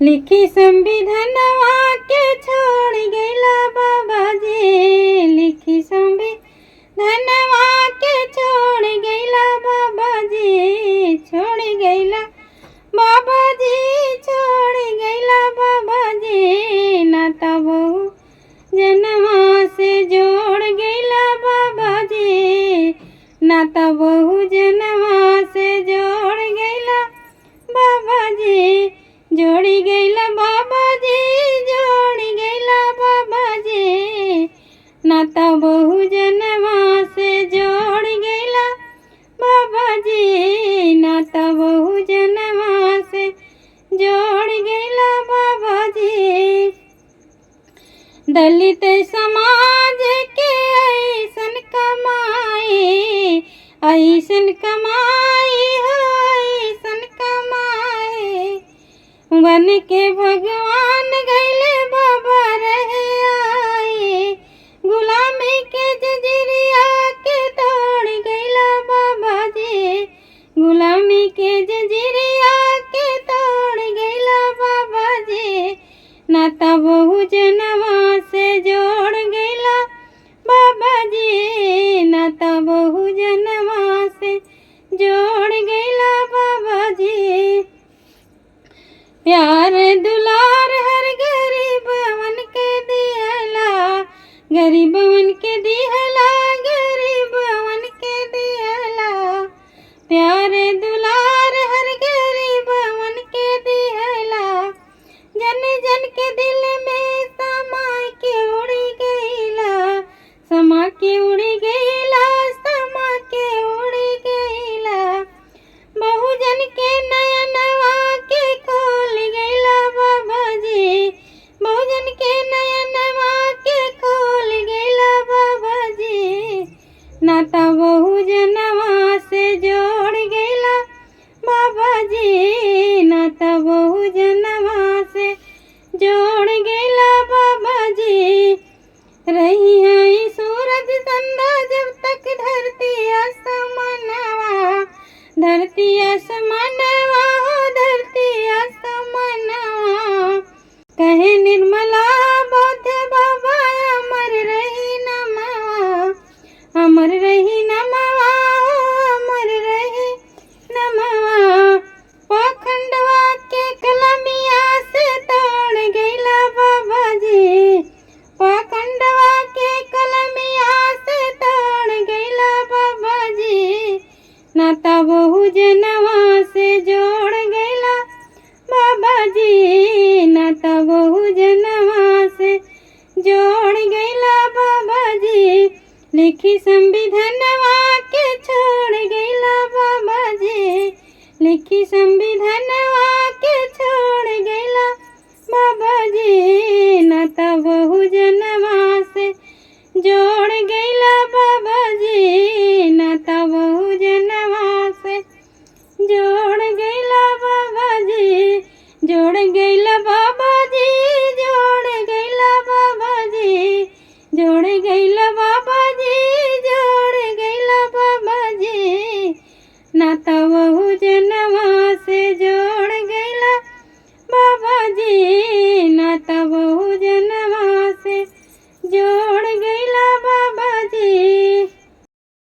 लिखी संविधानवा के छोड़ गइला बाबा जी, लिखी संविधानवा के छोड़ गइला बाबा जी, छोड़ गइला बाबा जी, छोड़ गइला बाबा जी, नाता बहु जनवा से जोड़ गइला बाबा जी, नाता बहु जनवा से जोड़ गइला बाबा जी, जोड़ी गइला बाबा जी, जोड़ी गइला बाबा जी, नाता बहु जनवा से जोड़ गइला बाबा जी, नाता बहु जनवा से जोड़ गइला बाबा जी। दलित समाज के ऐसन कमाई, ऐसन कमाई हो, ऐसन कमाई, बन के भगवान गइले बाबा रहे आए, गुलामी के जंजीरिया के तोड़ गइला बाबा जी, गुलामी के जंजीरिया के तोड़ गइला बाबा जी, नाता बहु जनवा से जोड़ गइला बाबा जी, नाता बहु जनवा से जोड़ गइला बाबा जी। प्यार दुलार हर गरीबवन के दिहला, गरीबवन के दिहला, गरीबवन के दिहला, प्यार दुलार हर गरीबवन के दिहला, जन जन के दिल में समा के उड़ी गइला, समा के उड़ी गइला, समा के उड़ी गइला, बहुजन के नयनवा के खोल गइला बाबा जी, बहुजन के नयनवा के खोल गइला बाबा जी, नाता बहुजनवा से जोड़ गइला बाबा जी, नाता बहुजनवा से जोड़ गइला बाबा जी। रही है सूरज संधा जब तक धरती आसमानवा, धरती आसमानवा हो, धरती आसमानवा, कहे निर्मला बौद्ध बाबा अमर रही नमवा, अमर रही नमवा हो, अमर रही नमवा, पाखंडवा के कलमिया से तोड़ गइला बाबा जी, पाखंडवा के कलमिया से तोड़ गइला बाबा जी, नाता बहु जनवा से जोड़ गइला बाबा जी, नाता बहु जनवा से जोड़ गइला बाबा जी, लिखी संविधानवा के छोड़ गइला बाबा जी, लिखी संविधानवा के छोड़ गइला बाबा जी।